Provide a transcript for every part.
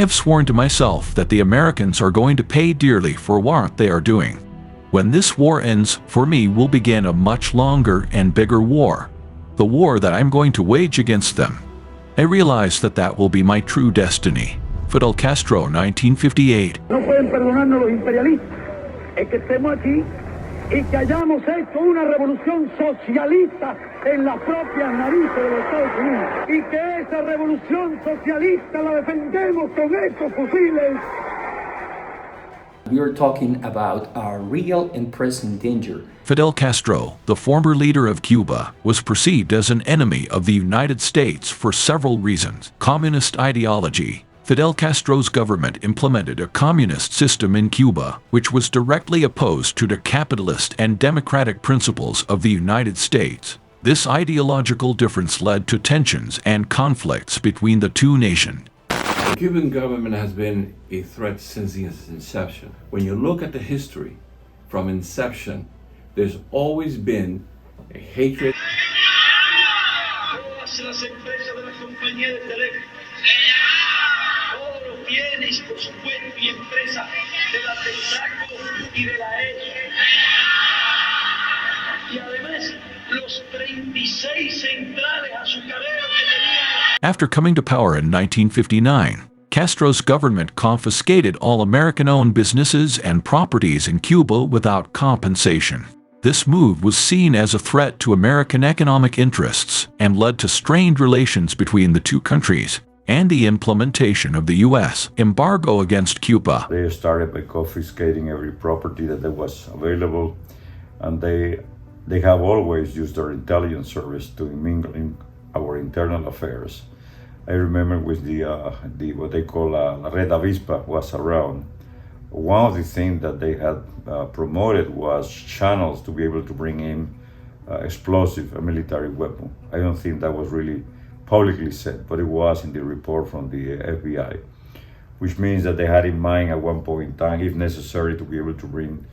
have sworn to myself that the Americans are going to pay dearly for what they are doing. When this war ends, for me will begin a much longer and bigger war. The war that I'm going to wage against them. I realize that that will be my true destiny. Fidel Castro, 1958. No pueden perdonarnos los imperialistas. Es que estemos aquí y que hayamos hecho una revolución socialista en las propias narices de los Estados Unidos. Y que esa revolución socialista la defendemos con estos fusiles. We are talking about a real and present danger. Fidel Castro, the former leader of Cuba, was perceived as an enemy of the United States for several reasons. Communist ideology. Fidel Castro's government implemented a communist system in Cuba, which was directly opposed to the capitalist and democratic principles of the United States. This ideological difference led to tensions and conflicts between the two nations. The Cuban government has been a threat since its inception. When you look at the history from inception, there's always been a hatred. After coming to power in 1959, Castro's government confiscated all American-owned businesses and properties in Cuba without compensation. This move was seen as a threat to American economic interests and led to strained relations between the two countries and the implementation of the U.S. embargo against Cuba. They started by confiscating every property that was available, and they have always used their intelligence service to mingle in our internal affairs. I remember with the what they call La Red Avispa was around. One of the things that they had promoted was channels to be able to bring in explosive and military weapon. I don't think that was really publicly said, but it was in the report from the FBI, which means that they had in mind at one point in time, if necessary, to be able to bring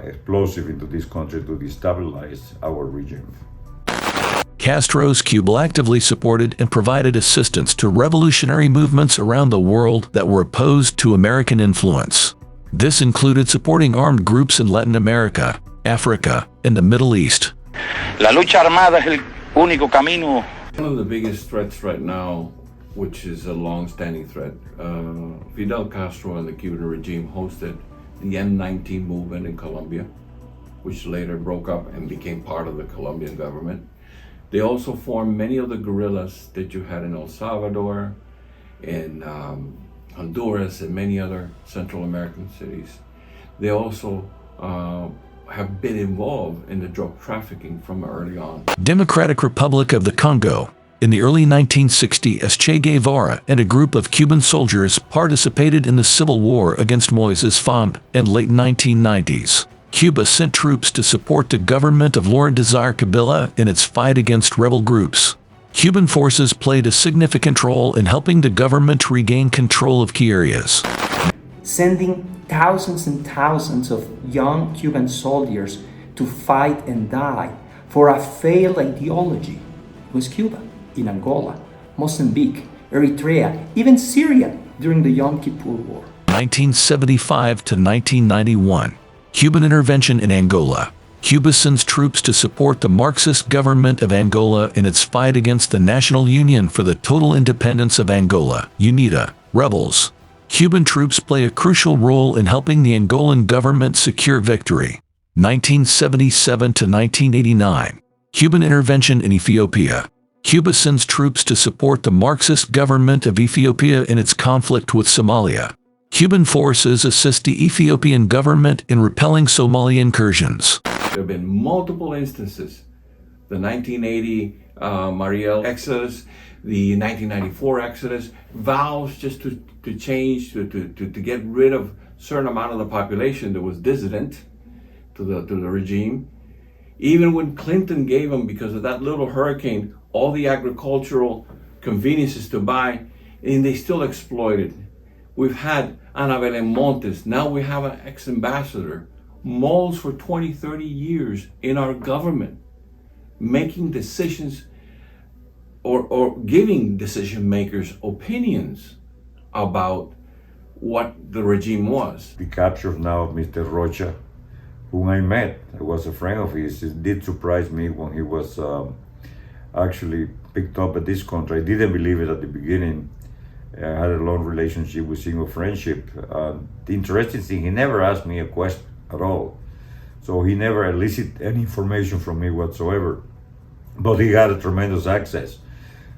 explosive into this country to destabilize our regime. Castro's Cuba actively supported and provided assistance to revolutionary movements around the world that were opposed to American influence. This included supporting armed groups in Latin America, Africa, and the Middle East. La lucha armada es el único camino. One of the biggest threats right now, which is a long-standing threat, Fidel Castro and the Cuban regime hosted the M-19 movement in Colombia, which later broke up and became part of the Colombian government. They also formed many of the guerrillas that you had in El Salvador, in Honduras, and many other Central American cities. They also have been involved in the drug trafficking from early on. Democratic Republic of the Congo. In the early 1960s, Che Guevara and a group of Cuban soldiers participated in the civil war against Moises Font in late 1990s. Cuba sent troops to support the government of Laurent Desire Kabila in its fight against rebel groups. Cuban forces played a significant role in helping the government regain control of key areas. Sending thousands and thousands of young Cuban soldiers to fight and die for a failed ideology was Cuba, in Angola, Mozambique, Eritrea, even Syria during the Yom Kippur War. 1975 to 1991. Cuban intervention in Angola. Cuba sends troops to support the Marxist government of Angola in its fight against the National Union for the Total Independence of Angola, UNITA, rebels. Cuban troops play a crucial role in helping the Angolan government secure victory. 1977 to 1989. Cuban intervention in Ethiopia. Cuba sends troops to support the Marxist government of Ethiopia in its conflict with Somalia. Cuban forces assist the Ethiopian government in repelling Somali incursions. There have been multiple instances. The 1980 Mariel Exodus, the 1994 Exodus, vows just to change, to get rid of a certain amount of the population that was dissident to the regime. Even when Clinton gave them, because of that little hurricane, all the agricultural conveniences to buy, and they still exploited. We've had Ana Belén Montes, now we have an ex-ambassador, molds for 20, 30 years in our government, making decisions or giving decision makers opinions about what the regime was. The capture now of Mr. Rocha, whom I met, I was a friend of his. It did surprise me when he was actually picked up at this country. I didn't believe it at the beginning. I had a long relationship with him, a friendship. The interesting thing, he never asked me a question at all. So he never elicited any information from me whatsoever. But he had a tremendous access.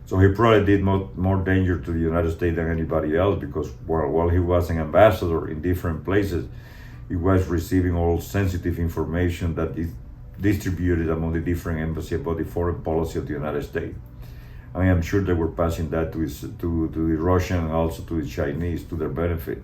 So he probably did more danger to the United States than anybody else, because while he was an ambassador in different places, he was receiving all sensitive information that is distributed among the different embassies about the foreign policy of the United States. I am sure they were passing that to the Russian and also to the Chinese to their benefit.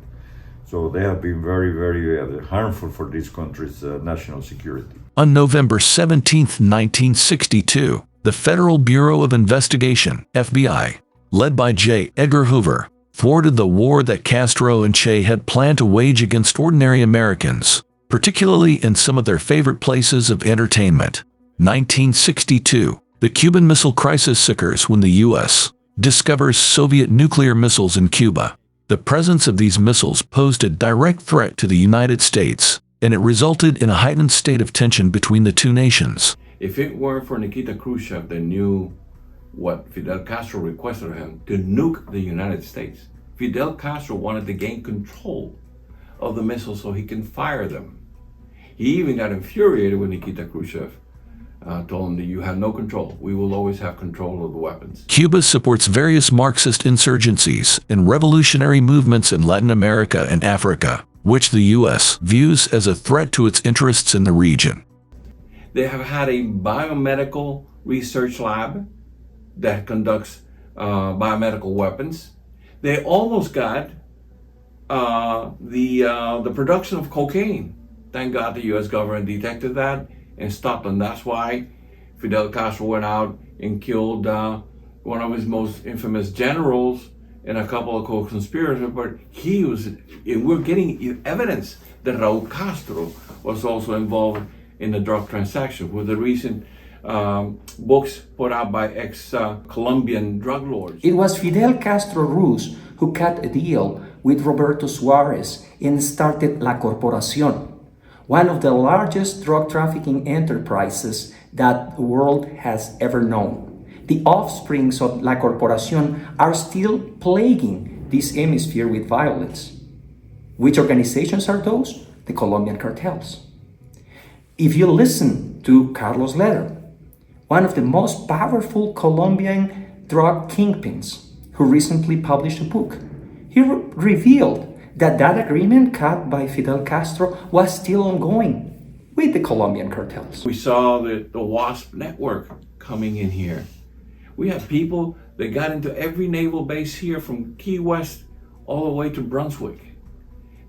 So they have been very, very harmful for this country's national security. On November 17, 1962, the Federal Bureau of Investigation, FBI, led by J. Edgar Hoover, thwarted the war that Castro and Che had planned to wage against ordinary Americans, particularly in some of their favorite places of entertainment. 1962, the Cuban Missile Crisis occurs when the U.S. discovers Soviet nuclear missiles in Cuba. The presence of these missiles posed a direct threat to the United States, and it resulted in a heightened state of tension between the two nations. If it weren't for Nikita Khrushchev that knew what Fidel Castro requested of him, to nuke the United States, Fidel Castro wanted to gain control of the missiles so he can fire them. He even got infuriated when Nikita Khrushchev told him that you have no control. We will always have control of the weapons. Cuba supports various Marxist insurgencies and revolutionary movements in Latin America and Africa, which the U.S. views as a threat to its interests in the region. They have had a biomedical research lab that conducts biomedical weapons. They almost got the production of cocaine. Thank God the U.S. government detected that and stopped them. That's why Fidel Castro went out and killed one of his most infamous generals and a couple of co-conspirators. But he was, and we're getting evidence that Raul Castro was also involved in the drug transaction with the recent books put out by ex-Colombian drug lords. It was Fidel Castro Ruz who cut a deal with Roberto Suarez and started La Corporación, one of the largest drug trafficking enterprises that the world has ever known. The offsprings of La Corporación are still plaguing this hemisphere with violence. Which organizations are those? The Colombian cartels. If you listen to Carlos Leder, one of the most powerful Colombian drug kingpins, who recently published a book, he revealed that agreement cut by Fidel Castro was still ongoing with the Colombian cartels. We saw the WASP network coming in here. We have people that got into every naval base here from Key West all the way to Brunswick.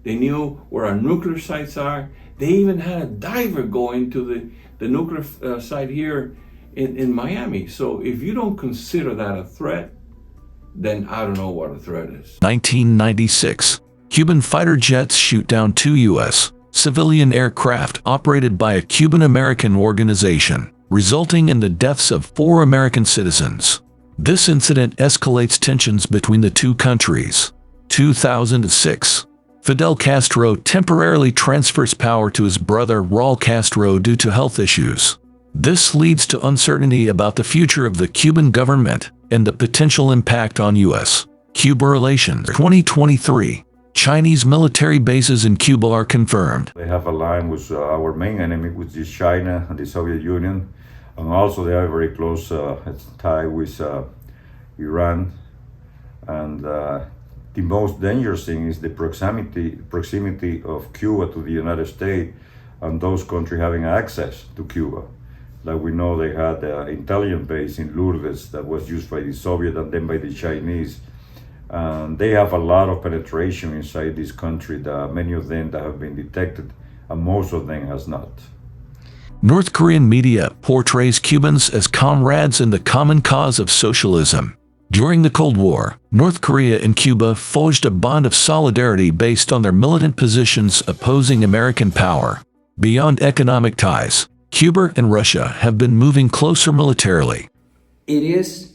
They knew where our nuclear sites are. They even had a diver go into the nuclear site here in Miami. So if you don't consider that a threat, then I don't know what a threat is. 1996. Cuban fighter jets shoot down 2 U.S. civilian aircraft operated by a Cuban-American organization, resulting in the deaths of 4 American citizens. This incident escalates tensions between the two countries. 2006. Fidel Castro temporarily transfers power to his brother Raul Castro due to health issues. This leads to uncertainty about the future of the Cuban government and the potential impact on U.S.-Cuba relations. 2023. Chinese military bases in Cuba are confirmed. They have a line with our main enemy, which is China and the Soviet Union, and also they are very close tie with Iran. And the most dangerous thing is the proximity of Cuba to the United States and those countries having access to Cuba. Like we know they had an intelligence base in Lourdes that was used by the Soviet and then by the Chinese. They have a lot of penetration inside this country, many of them that have been detected, and most of them has not. North Korean media portrays Cubans as comrades in the common cause of socialism. During the Cold War, North Korea and Cuba forged a bond of solidarity based on their militant positions opposing American power. Beyond economic ties, Cuba and Russia have been moving closer militarily. It is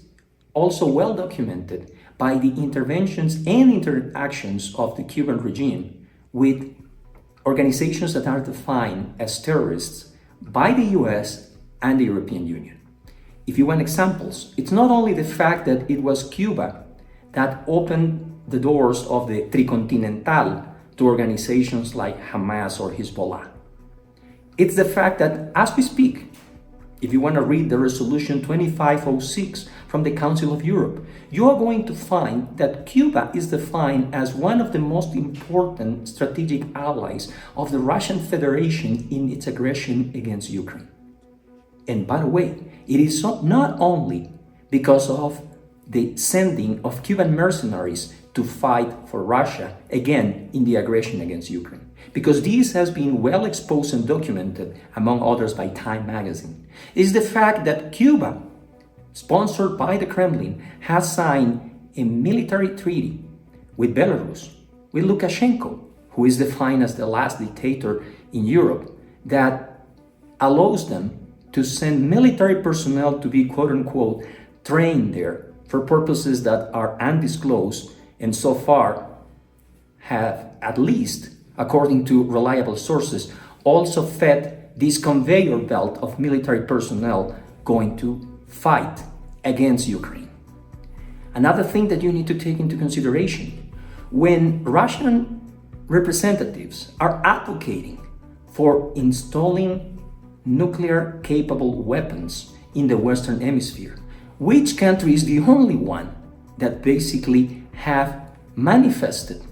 also well documented by the interventions and interactions of the Cuban regime with organizations that are defined as terrorists by the US and the European Union. If you want examples, it's not only the fact that it was Cuba that opened the doors of the Tricontinental to organizations like Hamas or Hezbollah. It's the fact that as we speak, if you want to read the resolution 2506 from the Council of Europe, you are going to find that Cuba is defined as one of the most important strategic allies of the Russian Federation in its aggression against Ukraine. And by the way, it is not only because of the sending of Cuban mercenaries to fight for Russia, again, in the aggression against Ukraine, because this has been well exposed and documented, among others, by Time magazine, is the fact that Cuba, sponsored by the Kremlin, has signed a military treaty with Belarus, with Lukashenko, who is defined as the last dictator in Europe, that allows them to send military personnel to be, quote unquote, trained there for purposes that are undisclosed and so far have, at least according to reliable sources, also fed this conveyor belt of military personnel going to fight against Ukraine. Another thing that you need to take into consideration, when Russian representatives are advocating for installing nuclear-capable weapons in the Western Hemisphere, which country is the only one that basically have manifested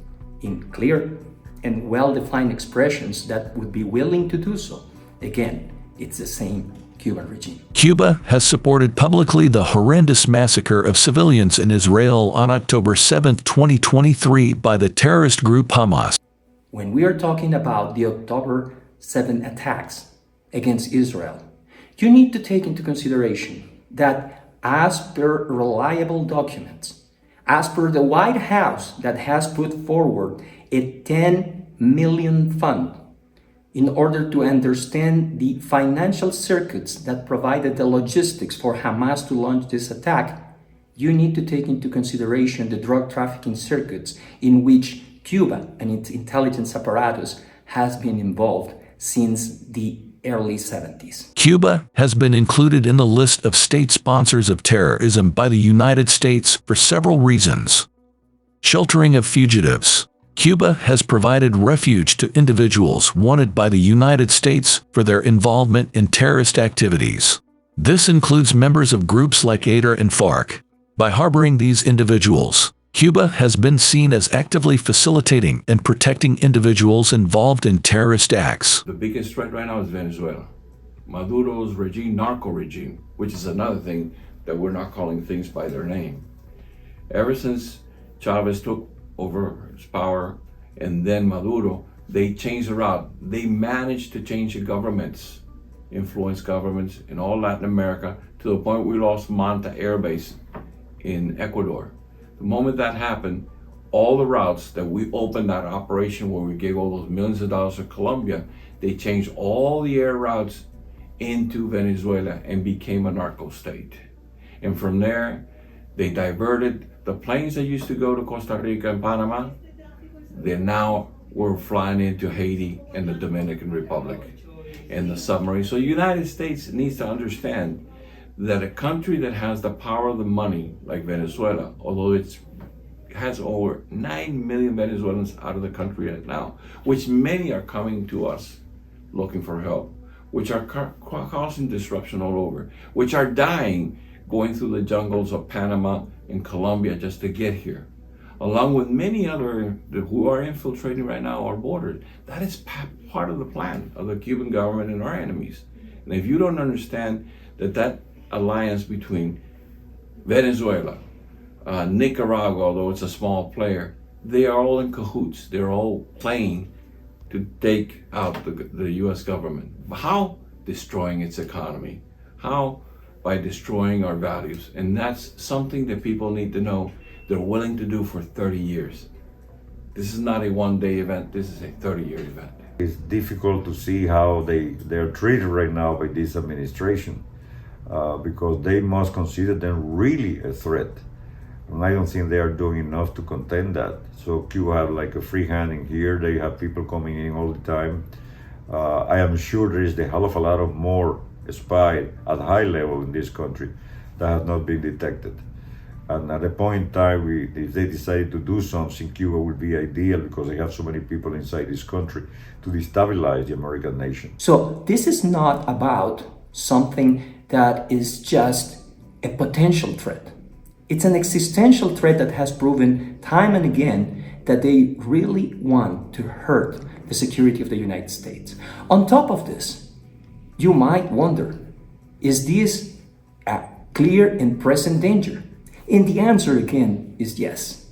in clear and well-defined expressions that would be willing to do so? Again, it's the same Cuban regime. Cuba has supported publicly the horrendous massacre of civilians in Israel on October 7, 2023 by the terrorist group Hamas. When we are talking about the October 7 attacks against Israel, you need to take into consideration that as per reliable documents, as per the White House that has put forward a 10 million fund in order to understand the financial circuits that provided the logistics for Hamas to launch this attack, you need to take into consideration the drug trafficking circuits in which Cuba and its intelligence apparatus has been involved since the early 70s. Cuba has been included in the list of state sponsors of terrorism by the United States for several reasons. Sheltering of fugitives. Cuba has provided refuge to individuals wanted by the United States for their involvement in terrorist activities. This includes members of groups like AIDA and FARC. By harboring these individuals, Cuba has been seen as actively facilitating and protecting individuals involved in terrorist acts. The biggest threat right now is Venezuela. Maduro's regime, narco regime, which is another thing that we're not calling things by their name. Ever since Chavez took over his power and then Maduro, they changed the route. They managed to change the governments, influence governments in all Latin America to the point we lost Manta Air Base in Ecuador. The moment that happened, all the routes that we opened that operation where we gave all those millions of dollars to Colombia, they changed all the air routes into Venezuela and became a narco state. And from there, they diverted the planes that used to go to Costa Rica and Panama. They now were flying into Haiti and the Dominican Republic and the submarine. So the United States needs to understand that a country that has the power of the money, like Venezuela, although it has over 9 million Venezuelans out of the country right now, which many are coming to us looking for help, which are causing disruption all over, which are dying going through the jungles of Panama and Colombia just to get here, along with many other who are infiltrating right now our borders. That is part of the plan of the Cuban government and our enemies. And if you don't understand that alliance between Venezuela, Nicaragua, although it's a small player, they are all in cahoots. They're all playing to take out the U.S. government. How? Destroying its economy. How? By destroying our values. And that's something that people need to know they're willing to do for 30 years. This is not a one-day event. This is a 30-year event. It's difficult to see how they're treated right now by this administration because they must consider them really a threat. And I don't think they are doing enough to contend that. So Cuba have like a free hand in here. They have people coming in all the time. I am sure there is a hell of a lot of more spy at high level in this country that have not been detected. And at a point in time, if they decided to do something, Cuba would be ideal because they have so many people inside this country to destabilize the American nation. So this is not about something that is just a potential threat. It's an existential threat that has proven time and again that they really want to hurt the security of the United States. On top of this, you might wonder, is this a clear and present danger? And the answer again is yes.